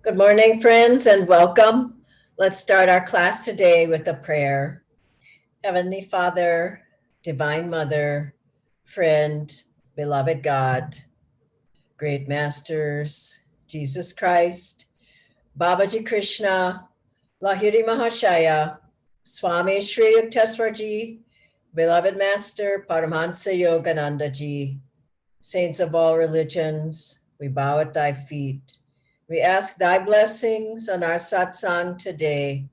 Good morning, friends, and welcome. Let's start our class today with a prayer. Heavenly Father, Divine Mother, friend, beloved God, great masters, Jesus Christ, Babaji Krishna, Lahiri Mahashaya, Swami Sri Yukteswarji, beloved Master Paramahansa Yogananda Ji, saints of all religions, we bow at thy feet. We ask thy blessings on our satsang today.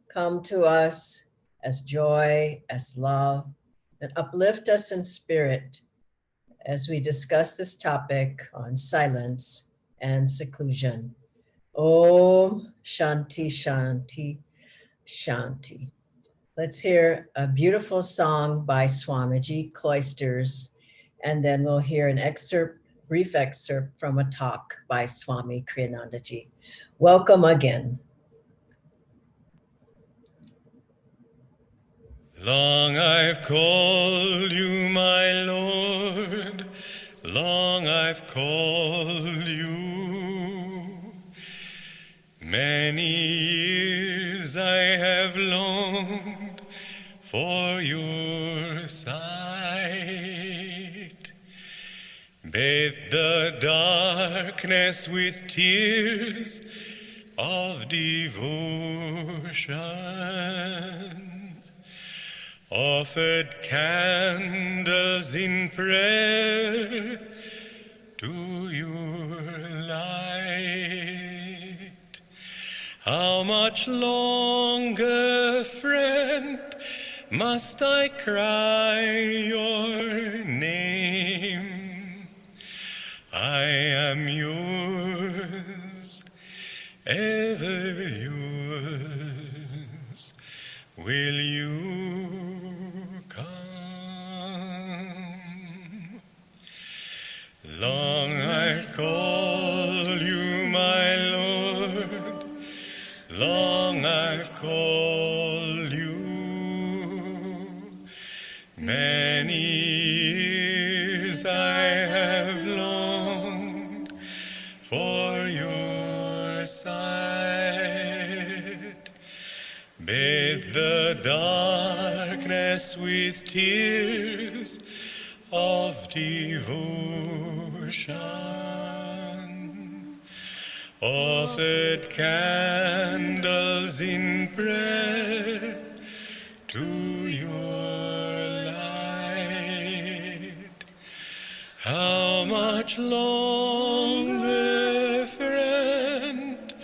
Come to us as joy, as love, and uplift us in spirit as we discuss this topic on silence and seclusion. Om Shanti Shanti Shanti. Let's hear a beautiful song by Swamiji Cloisters, and then we'll hear an brief excerpt from a talk by Swami Kriyanandaji. Welcome again. Long I've called you, my Lord, long I've called you. Many years I have longed for your sight. Bathe the darkness with tears of devotion. Offered candles in prayer to your light. How much longer, friend, must I cry your name? I am yours, ever yours. Will you come? Long I've called you, my Lord, long I've called you. Many years I have longed for your sight. Bathe the darkness with tears of devotion. Offered candles in prayer to your light. How much longer, friend,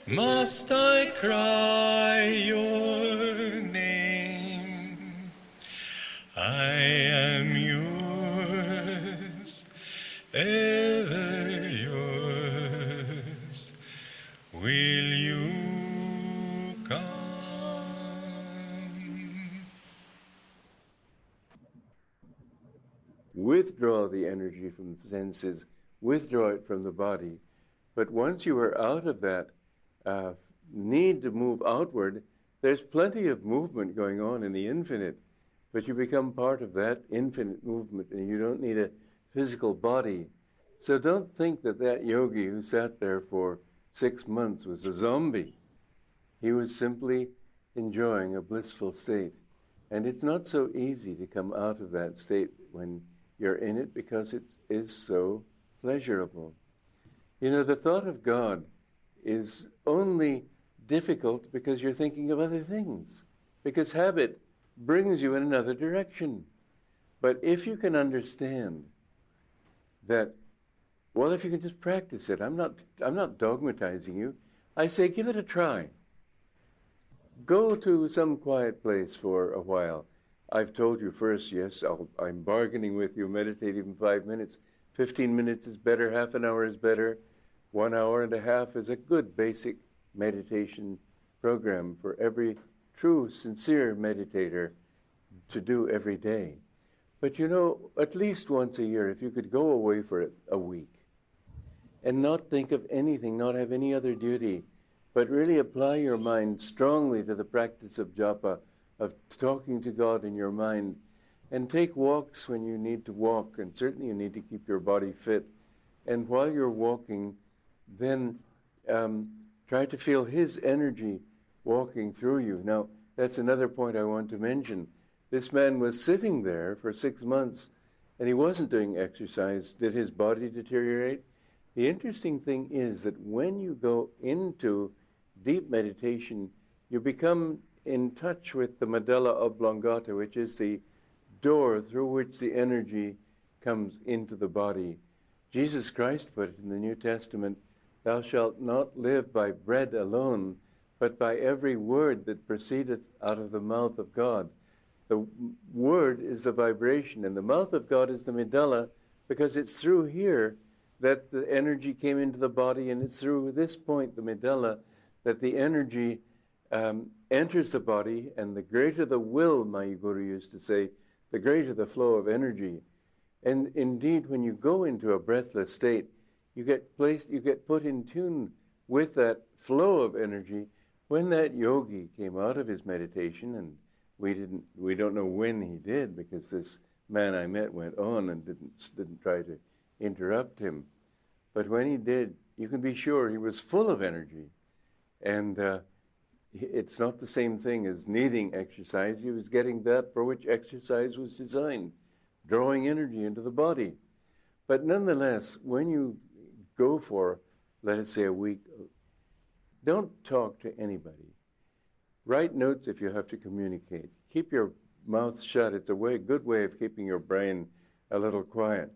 must I cry your name? I am yours, ever yours. Will you come? Withdraw the energy from the senses, withdraw it from the body. But once you are out of that need to move outward, there's plenty of movement going on in the infinite, but you become part of that infinite movement and you don't need a physical body. So don't think that that yogi who sat there for 6 months was a zombie. He was simply enjoying a blissful state. And it's not so easy to come out of that state when you're in it because it is so pleasurable. You know, the thought of God is only difficult because you're thinking of other things, because habit brings you in another direction. But if you can understand that, well, if you can just practice it, I'm not dogmatizing you. I say give it a try. Go to some quiet place for a while. I've told you first, yes, I'm bargaining with you, meditate even 5 minutes. 15 minutes is better, half an hour is better. 1 hour and a half is a good basic meditation program for every true, sincere meditator to do every day. But you know, at least once a year, if you could go away for a week and not think of anything, not have any other duty, but really apply your mind strongly to the practice of japa, of talking to God in your mind, and take walks when you need to walk, and certainly you need to keep your body fit. And while you're walking, then try to feel his energy walking through you. Now, that's another point I want to mention. This man was sitting there for 6 months, and he wasn't doing exercise. Did his body deteriorate? The interesting thing is that when you go into deep meditation, you become in touch with the medulla oblongata, which is the door through which the energy comes into the body. Jesus Christ put it in the New Testament, "Thou shalt not live by bread alone, but by every word that proceedeth out of the mouth of God." The word is the vibration, and the mouth of God is the medulla, because it's through here that the energy came into the body, and it's through this point, the medulla, that the energy enters the body, and the greater the will, my guru used to say, the greater the flow of energy. And indeed, when you go into a breathless state, you get put in tune with that flow of energy. When that yogi came out of his meditation, and we don't know when he did, because this man I met went on and didn't try to interrupt him. But when he did, you can be sure he was full of energy. And it's not the same thing as needing exercise. He was getting that for which exercise was designed, drawing energy into the body. But nonetheless, when you go for, let us say, a week, don't talk to anybody. Write notes if you have to communicate. Keep your mouth shut. It's a good way of keeping your brain a little quiet.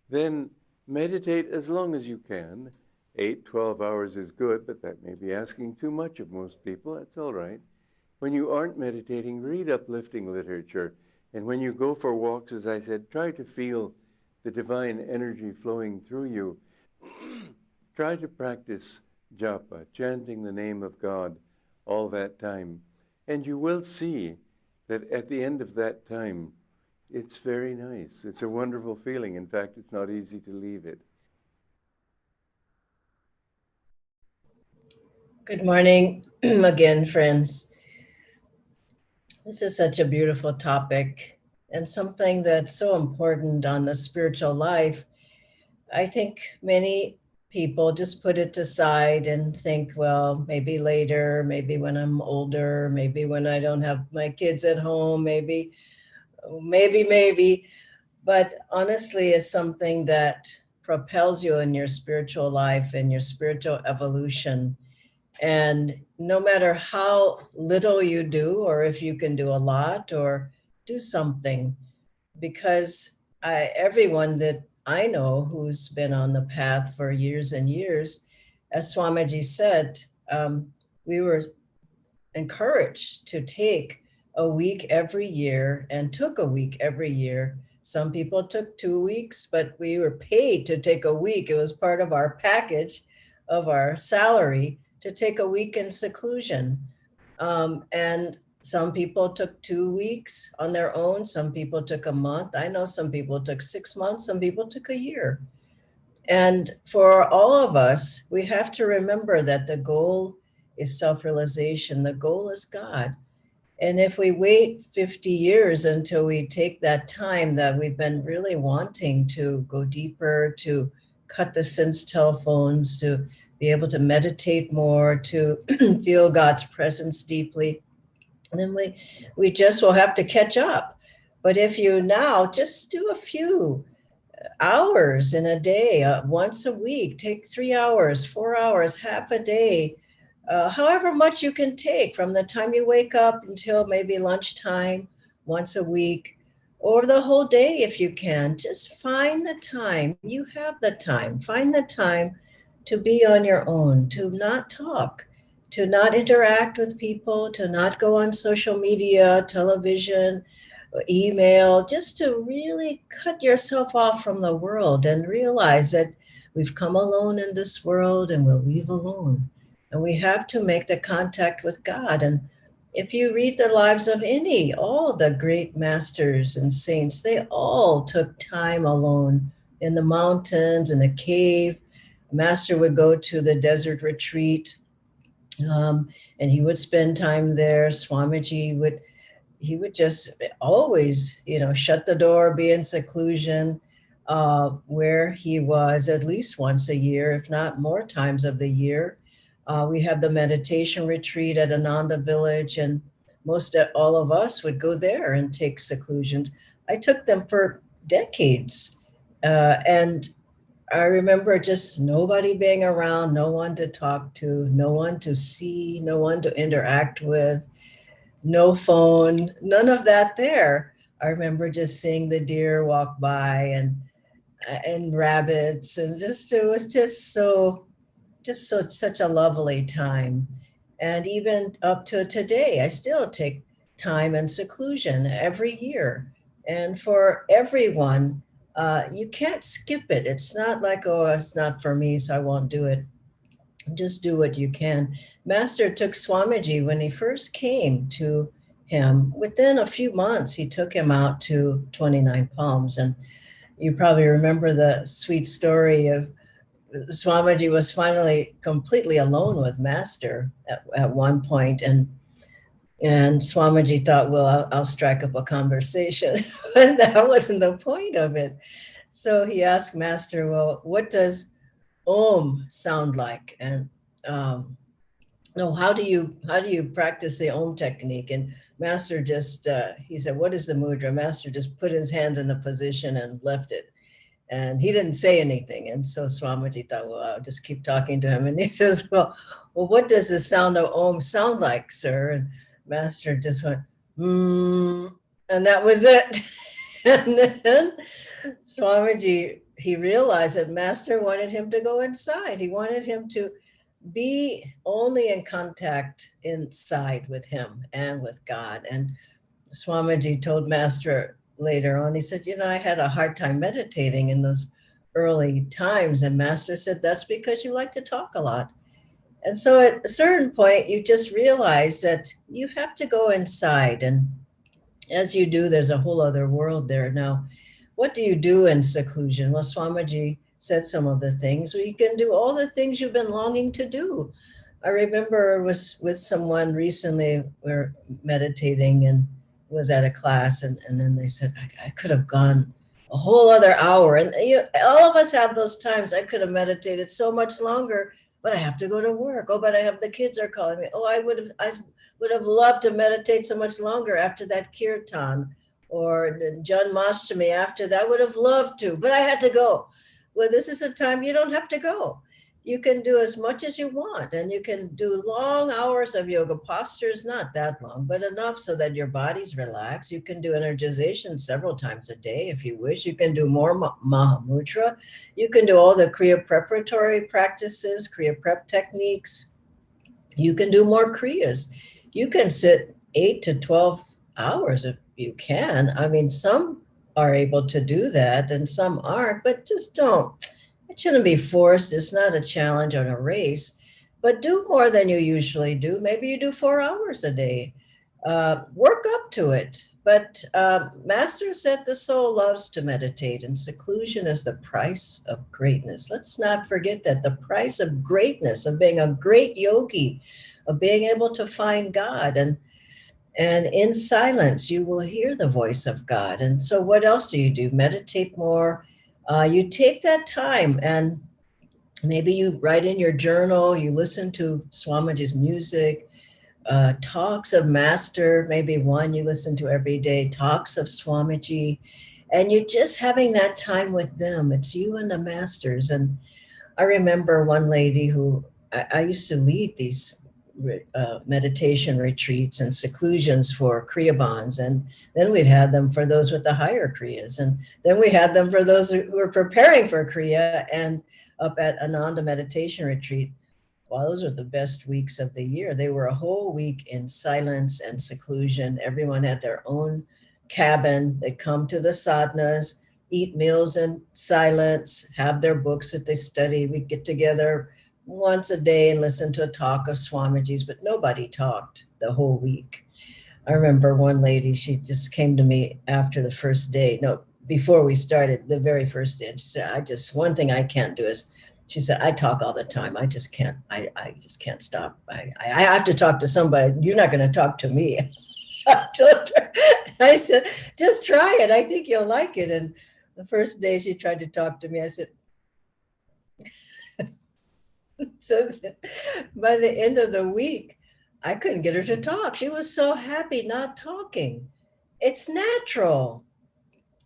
Then meditate as long as you can. 8, 12 hours is good, but that may be asking too much of most people. That's all right. When you aren't meditating, read uplifting literature. And when you go for walks, as I said, try to feel the divine energy flowing through you. Try to practice japa, chanting the name of God all that time. And you will see that at the end of that time, it's very nice. It's a wonderful feeling. In fact, it's not easy to leave it. Good morning again, friends. This is such a beautiful topic and something that's so important on the spiritual life. I think many people just put it aside and think, well, maybe later, maybe when I'm older, maybe when I don't have my kids at home, maybe. But honestly, it's something that propels you in your spiritual life and your spiritual evolution. And no matter how little you do, or if you can do a lot, or do something, because everyone that I know who's been on the path for years and years, as Swamiji said, we were encouraged to take a week every year, and took a week every year. Some people took 2 weeks, but we were paid to take a week. It was part of our package of our salary to take a week in seclusion. And some people took 2 weeks on their own. Some people took a month. I know some people took 6 months. Some people took a year. And for all of us, we have to remember that the goal is self-realization. The goal is God. And if we wait 50 years until we take that time that we've been really wanting to go deeper, to cut the sense telephones, to be able to meditate more, to feel God's presence deeply, and then we just will have to catch up. But if you now just do a few hours in a day, once a week, take 3 hours, 4 hours, half a day, however much you can take from the time you wake up until maybe lunchtime, once a week, or the whole day if you can. Just find the time. You have the time. Find the time to be on your own, to not talk, to not interact with people, to not go on social media, television, email, just to really cut yourself off from the world and realize that we've come alone in this world and we'll leave alone. And we have to make the contact with God. And if you read the lives of all the great masters and saints, they all took time alone in the mountains, in a cave. Master would go to the desert retreat, and he would spend time there. Swamiji would just always, shut the door, be in seclusion, where he was at least once a year, if not more times of the year. We have the meditation retreat at Ananda Village, and all of us would go there and take seclusions. I took them for decades. And I remember just nobody being around, no one to talk to, no one to see, no one to interact with, no phone, none of that there. I remember just seeing the deer walk by and rabbits, and just it was just such a lovely time. And even up to today, I still take time and seclusion every year. And for everyone, you can't skip it. It's not like, oh, it's not for me, so I won't do it. Just do what you can. Master took Swamiji when he first came to him. Within a few months, he took him out to 29 Palms. And you probably remember the sweet story of Swamiji was finally completely alone with Master at one point, and Swamiji thought, well, I'll strike up a conversation. But that wasn't the point of it. So he asked Master, well, what does Om sound like? And no, how do you practice the Om technique? And Master just he said, what is the mudra? Master just put his hands in the position and left it. And he didn't say anything. And so Swamiji thought, well, I'll just keep talking to him. And he says, well, what does the sound of Om sound like, sir? And Master just went, and that was it. And then Swamiji, he realized that Master wanted him to go inside. He wanted him to be only in contact inside with him and with God. And Swamiji told Master later on, he said, I had a hard time meditating in those early times. And Master said, that's because you like to talk a lot. And so at a certain point, you just realize that you have to go inside. And as you do, there's a whole other world there. Now, what do you do in seclusion? Well, Swamiji said some of the things. Well, you can do all the things you've been longing to do. I remember I was with someone recently, we were meditating and was at a class, and then they said, I could have gone a whole other hour. And all of us have those times. I could have meditated so much longer, but I have to go to work. Oh, but the kids are calling me. Oh, I would have loved to meditate so much longer after that kirtan or Janmashtami after that. I would have loved to, but I had to go. Well, this is the time you don't have to go. You can do as much as you want, and you can do long hours of yoga postures, not that long, but enough so that your body's relaxed. You can do energization several times a day if you wish. You can do more Mahamudra. You can do all the Kriya preparatory practices, Kriya prep techniques. You can do more Kriyas. You can sit 8 to 12 hours if you can. I mean, some are able to do that and some aren't, but just don't. It shouldn't be forced. It's not a challenge or a race, but do more than you usually do. Maybe you do 4 hours a day. Work up to it. But Master said the soul loves to meditate, and seclusion is the price of greatness. Let's not forget that the price of greatness, of being a great yogi, of being able to find God. And in silence, you will hear the voice of God. And so what else do? Meditate more. You take that time and maybe you write in your journal, you listen to Swamiji's music, talks of Master, maybe one you listen to every day, talks of Swamiji, and you're just having that time with them. It's you and the Masters. And I remember one lady who I used to lead these meditation retreats and seclusions for Kriya bonds, and then we'd have them for those with the higher Kriyas, and then we had them for those who were preparing for Kriya. And up at Ananda Meditation Retreat, well, those are the best weeks of the year. They were a whole week in silence and seclusion. Everyone had their own cabin. They'd come to the sadhanas, eat meals in silence, have their books that they study. We'd get together once a day and listen to a talk of Swamiji's, but nobody talked the whole week. I remember one lady, she just came to me after the first day, before we started, the very first day, and she said, one thing I can't do is, she said, I talk all the time. I just can't stop. I have to talk to somebody. You're not going to talk to me. I told her, I said, just try it. I think you'll like it. And the first day she tried to talk to me, I said, So by the end of the week, I couldn't get her to talk. She was so happy not talking. It's natural.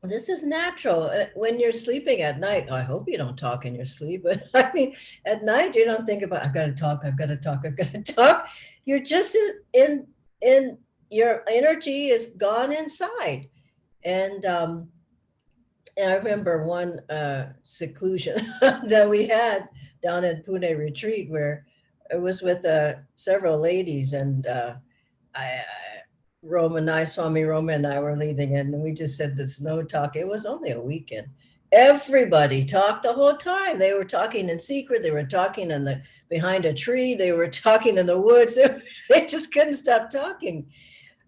This is natural. When you're sleeping at night, I hope you don't talk in your sleep, but I mean, at night, you don't think about, I've got to talk, I've got to talk, I've got to talk. You're just in your energy is gone inside. And I remember one seclusion that we had down at Pune retreat where it was with several ladies, and Nayaswami Roma and I were leading it, and we just said there's no talk. It was only a weekend. Everybody talked the whole time. They were talking in secret. They were talking behind a tree. They were talking in the woods. They just couldn't stop talking.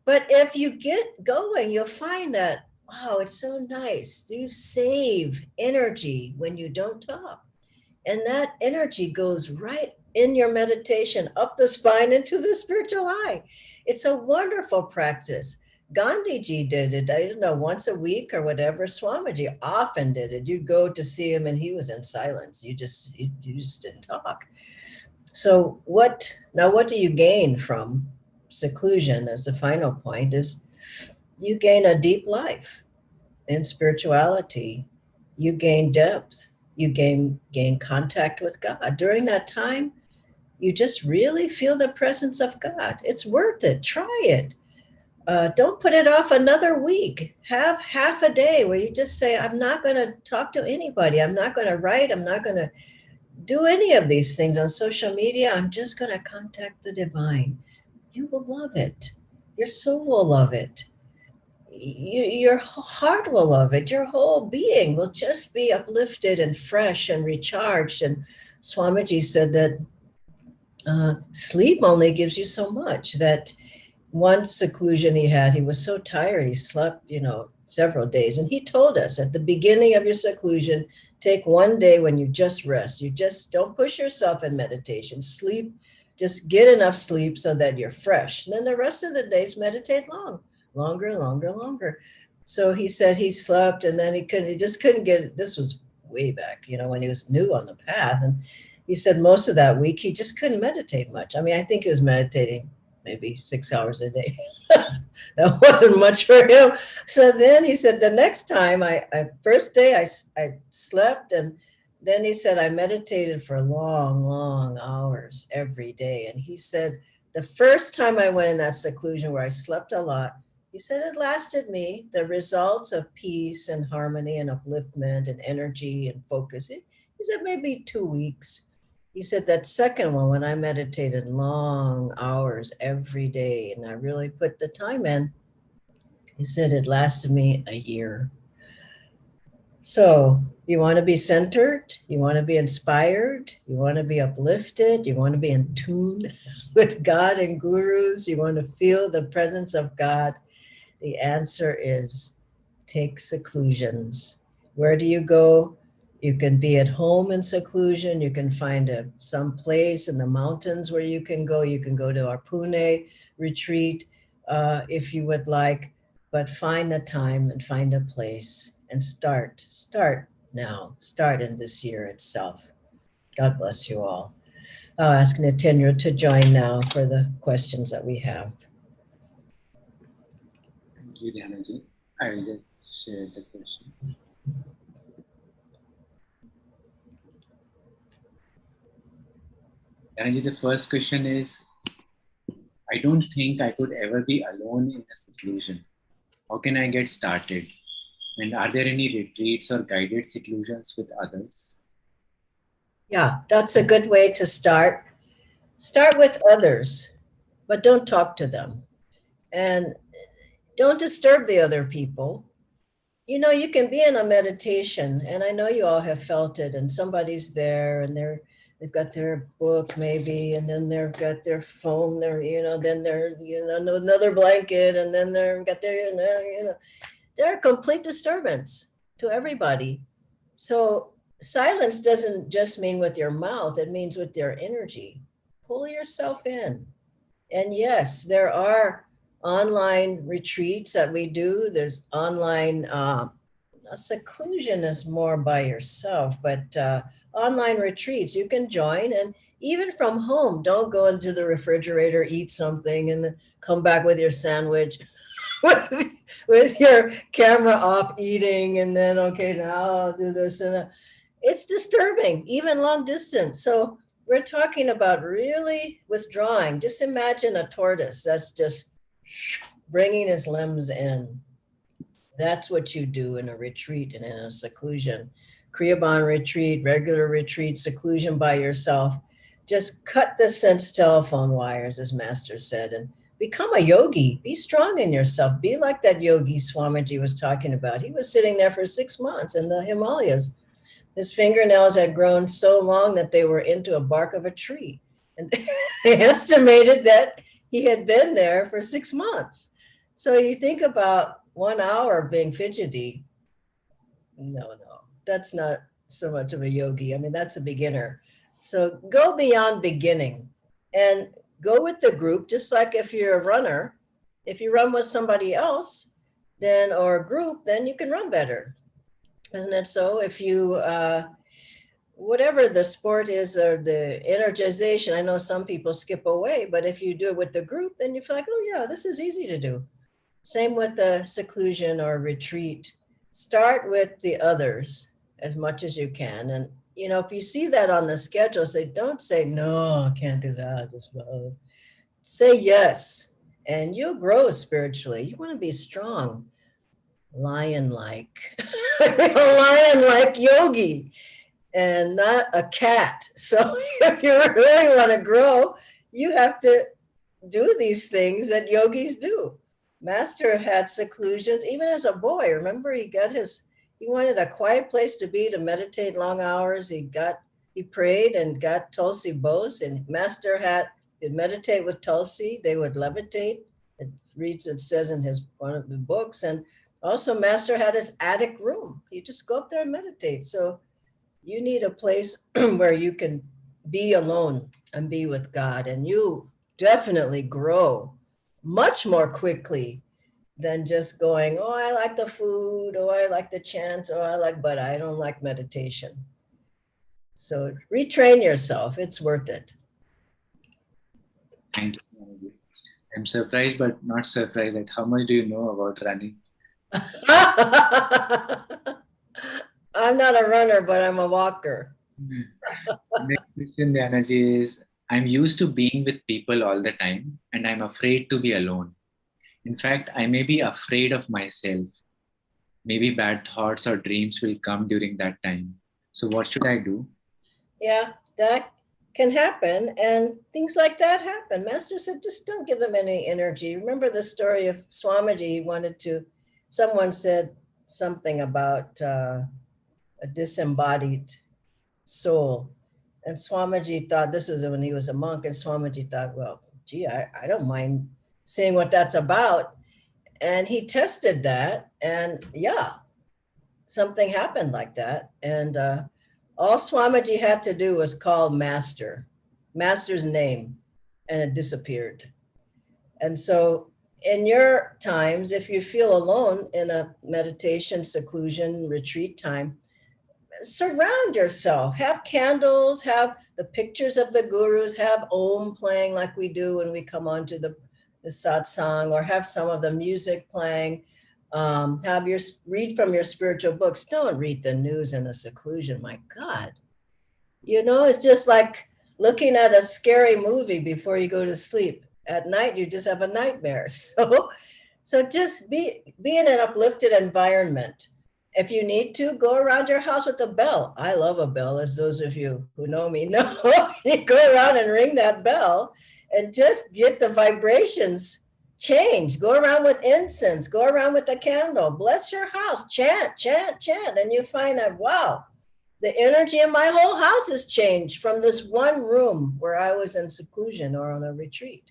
But if you get going, you'll find that, wow, it's so nice. You save energy when you don't talk. And that energy goes right in your meditation, up the spine into the spiritual eye. It's a wonderful practice. Gandhiji did it, I don't know, once a week or whatever. Swamiji often did it. You'd go to see him and he was in silence. You just didn't talk. So what do you gain from seclusion as a final point is you gain a deep life in spirituality. You gain depth. You gain contact with God. During that time, you just really feel the presence of God. It's worth it. Try it. Don't put it off another week. Have half a day where you just say, I'm not going to talk to anybody. I'm not going to write. I'm not going to do any of these things on social media. I'm just going to contact the divine. You will love it. Your soul will love it. Your heart will love it. Your whole being will just be uplifted and fresh and recharged. And Swamiji said that sleep only gives you so much. That one seclusion he had, he was so tired, he slept, several days. And he told us at the beginning of your seclusion, take one day when you just rest. You just don't push yourself in meditation. Sleep, just get enough sleep so that you're fresh. And then the rest of the days, meditate longer. So he said he slept, and then he just couldn't get it. This was way back, when he was new on the path. And he said most of that week, he just couldn't meditate much. I mean, I think he was meditating maybe 6 hours a day. That wasn't much for him. So then he said the next time, first day I slept, and then he said I meditated for long hours every day. And he said the first time I went in that seclusion where I slept a lot, he said it lasted me the results of peace and harmony and upliftment and energy and focus. He said maybe 2 weeks. He said that second one, when I meditated long hours every day and I really put the time in, he said it lasted me a year. So you want to be centered, you want to be inspired, you want to be uplifted, you want to be in tune with God and gurus, you want to feel the presence of God. The answer is take seclusions. Where do you go? You can be at home in seclusion. You can find some place in the mountains where you can go. You can go to our Pune retreat if you would like, but find the time and find a place and start now. Start in this year itself. God bless you all. I'll ask Nitendra to join now for the questions that we have. Thank you, Dhyanaji. I will just share the questions. Dhyanaji, the first question is, I don't think I could ever be alone in a seclusion. How can I get started? And are there any retreats or guided seclusions with others? Yeah, that's a good way to start. Start with others, but don't talk to them. And don't disturb the other people. You can be in a meditation, and I know you all have felt it, and somebody's there, and they've got their book maybe, and then they've got their phone, then they're, another blanket, and then they've got they're a complete disturbance to everybody. So silence doesn't just mean with your mouth, it means with your energy. Pull yourself in. And yes, there are online retreats that we do. There's online, seclusion is more by yourself, but online retreats you can join, and Even from home, don't go into the refrigerator, eat something, and then come back with your sandwich, with your camera off eating, and then, okay, now I'll do this. And it's disturbing, even long distance. So we're talking about really withdrawing. Just imagine a tortoise that's just bringing his limbs in. That's what you do in a retreat and in a seclusion. Kriyaban retreat, regular retreat, seclusion by yourself. Just cut the sense telephone wires, as Master said, and become a yogi. Be strong in yourself. Be like that yogi Swamiji was talking about. He was sitting there for 6 months in the Himalayas. His fingernails had grown so long that they were into a bark of a tree. And they estimated that he had been there for 6 months. So you think about 1 hour being fidgety. No, that's not so much of a yogi. I mean, that's a beginner. So go beyond beginning and go with the group, just like if you're a runner. If you run with somebody else, then, or a group, then you can run better. Isn't it so? If you, whatever the sport is or the energization, I know some people skip away, but if you do it with the group, then you feel like, oh yeah, this is easy to do. Same with the seclusion or retreat. Start with the others as much as you can. And, if you see that on the schedule, don't say, no, I can't do that. Just say yes, and you'll grow spiritually. You want to be strong, lion-like, a lion-like yogi, and not a cat. So if you really want to grow, you have to do these things that yogis do. Master had seclusions, even as a boy. Remember, he wanted a quiet place to be, to meditate long hours. He prayed and got Tulsi bows, and Master he'd meditate with Tulsi. They would levitate. It says in one of the books. And also Master had his attic room. You just go up there and meditate. So you need a place where you can be alone and be with God, and you definitely grow much more quickly than just going, oh, I like the food, oh, I like the chant, but I don't like meditation. So retrain yourself. It's worth it. Thank you. I'm surprised, but not surprised at how much do you know about running? I'm not a runner, but I'm a walker. Next question, Dhyanaji, is I'm used to being with people all the time, and I'm afraid to be alone. In fact, I may be afraid of myself. Maybe bad thoughts or dreams will come during that time. So what should I do? Yeah, that can happen. And things like that happen. Master said, just don't give them any energy. Remember the story of Swamiji? Someone said something about a disembodied soul. And Swamiji thought, this was when he was a monk, and Swamiji thought, well, gee, I don't mind seeing what that's about. And he tested that, and yeah, something happened like that. And all Swamiji had to do was call Master's name, and it disappeared. And so in your times, if you feel alone in a meditation, seclusion, retreat time, surround yourself, have candles, have the pictures of the gurus, have Om playing like we do when we come onto the satsang, or have some of the music playing. Read from your spiritual books. Don't read the news in a seclusion. My God, it's just like looking at a scary movie before you go to sleep. At night, you just have a nightmare. So just be in an uplifted environment. If you need to, go around your house with a bell. I love a bell, as those of you who know me know. You go around and ring that bell and just get the vibrations change. Go around with incense, go around with a candle, bless your house, chant, chant, chant. And you find that, wow, the energy in my whole house has changed from this one room where I was in seclusion or on a retreat.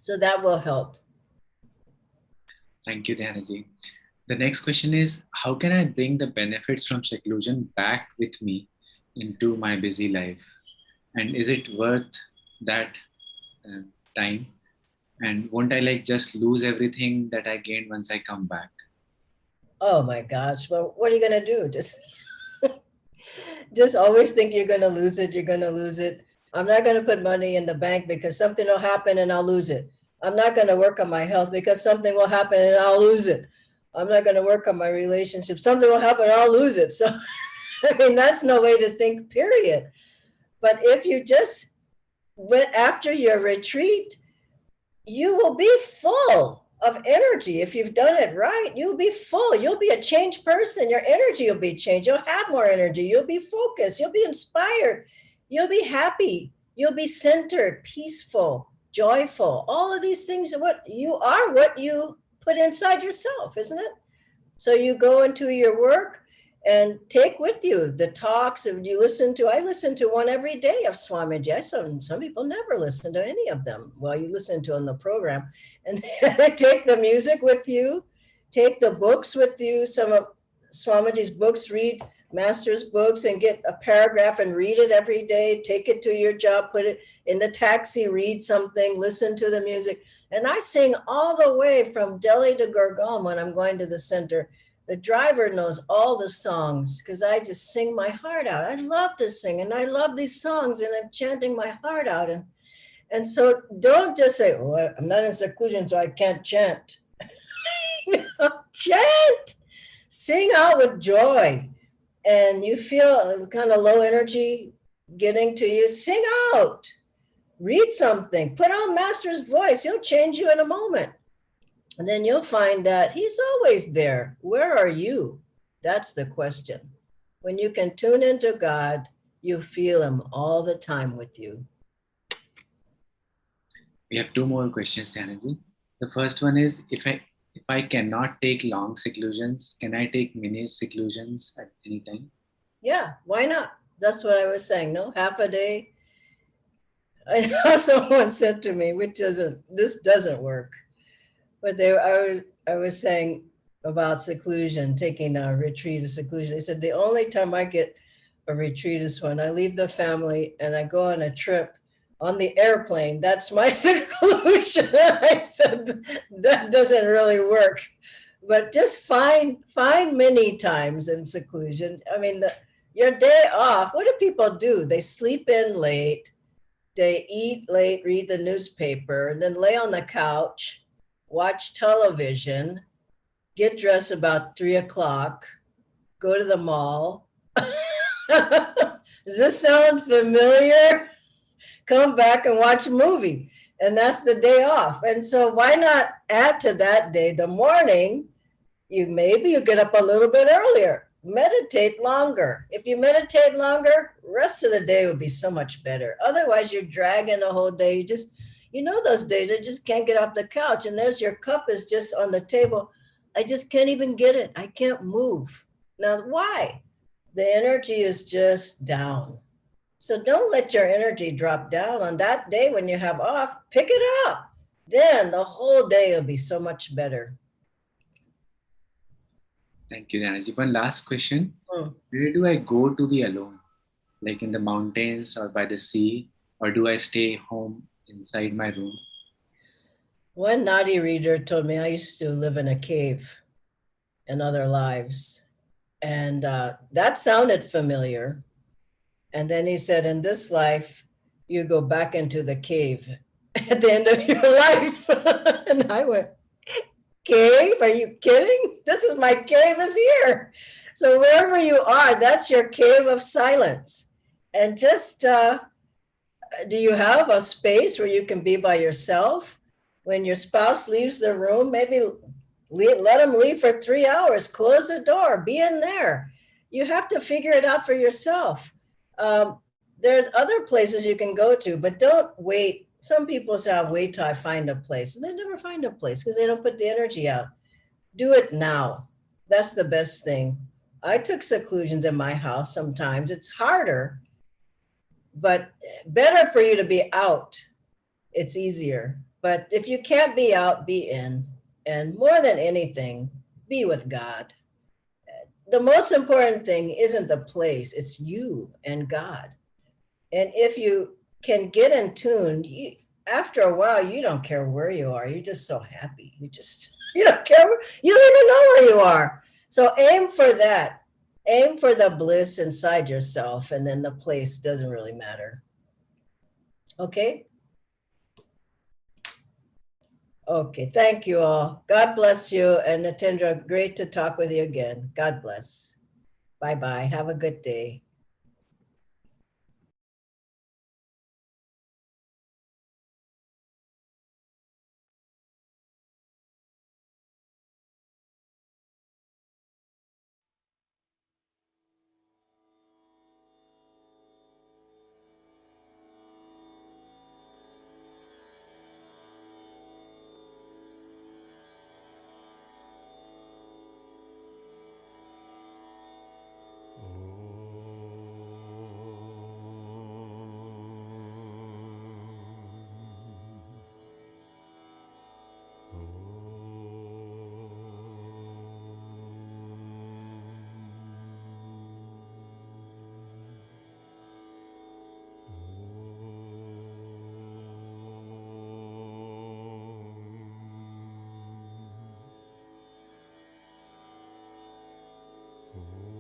So that will help. Thank you, Dhyanaji. The next question is, how can I bring the benefits from seclusion back with me into my busy life? And is it worth that time? And won't I just lose everything that I gained once I come back? Oh my gosh. Well, what are you going to do? Just always think you're going to lose it. You're going to lose it. I'm not going to put money in the bank because something will happen and I'll lose it. I'm not going to work on my health because something will happen and I'll lose it. I'm not going to work on my relationship. Something will happen and I'll lose it. So, I mean, that's no way to think, period. But if you just went after your retreat, you will be full of energy. If you've done it right, you'll be full. You'll be a changed person. Your energy will be changed. You'll have more energy. You'll be focused. You'll be inspired. You'll be happy. You'll be centered, peaceful, joyful. All of these things are what you put inside yourself, isn't it? So you go into your work and take with you the talks of you listen to. I listen to one every day of Swamiji. Some people never listen to any of them. Well, you listen to on the program, and take the music with you, take the books with you. Some of Swamiji's books, read Master's books, and get a paragraph and read it every day. Take it to your job, put it in the taxi, read something, listen to the music. And I sing all the way from Delhi to Gurgaon when I'm going to the center. The driver knows all the songs because I just sing my heart out. I love to sing and I love these songs and I'm chanting my heart out. And so don't just say, oh, I'm not in seclusion, so I can't chant. Chant, sing out with joy. And you feel kind of low energy getting to you, sing out, read something, put on Master's voice. He'll change you in a moment. And then you'll find that he's always there. Where are you? That's the question. When you can tune into God, you feel him all the time with you. We have two more questions, Dhyanji. The first one is, if I cannot take long seclusions, can I take mini seclusions at any time? Yeah, why not? That's what I was saying. No, half a day. I know someone said to me, this doesn't work. But I was saying about seclusion, taking a retreat of seclusion. They said the only time I get a retreat is when I leave the family and I go on a trip on the airplane. That's my seclusion. I said that doesn't really work. But just find many times in seclusion. I mean, your day off, what do people do? They sleep in late, they eat late, read the newspaper, and then lay on the couch, watch television, get dressed about 3 o'clock, go to the mall. Does this sound familiar? Come back and watch a movie. And that's the day off. And so why not add to that day the morning? Maybe you get up a little bit earlier, meditate longer. If you meditate longer, rest of the day will be so much better. Otherwise, you're dragging the whole day. Those days I just can't get off the couch and there's your cup is just on the table. I just can't even get it. I can't move. Now, why? The energy is just down. So don't let your energy drop down on that day when you have off. Pick it up. Then the whole day will be so much better. Thank you, Dhyanji. One last question. Where do I go to be alone? Like in the mountains or by the sea? Or do I stay home inside my room? One Nadi reader told me I used to live in a cave in other lives. And that sounded familiar. And then he said, in this life, you go back into the cave at the end of your life. And I went, cave? Are you kidding? This is my cave is here. So wherever you are, that's your cave of silence. And just, do you have a space where you can be by yourself? When your spouse leaves the room, maybe let them leave for 3 hours, close the door, be in there. You have to figure it out for yourself. There's other places you can go to, but don't wait. Some people say, I'll wait till I find a place. And they never find a place because they don't put the energy out. Do it now. That's the best thing. I took seclusions in my house sometimes. It's harder, but better for you to be out. It's easier. But if you can't be out, be in. And more than anything, be with God. The most important thing isn't the place, it's you and God. And if you can get in tune, after a while, you don't care where you are. You're just so happy. You don't care. You don't even know where you are. So aim for that. Aim for the bliss inside yourself, and then the place doesn't really matter. Okay? Okay, thank you all. God bless you. And Natendra, great to talk with you again. God bless. Bye-bye. Have a good day. Oh.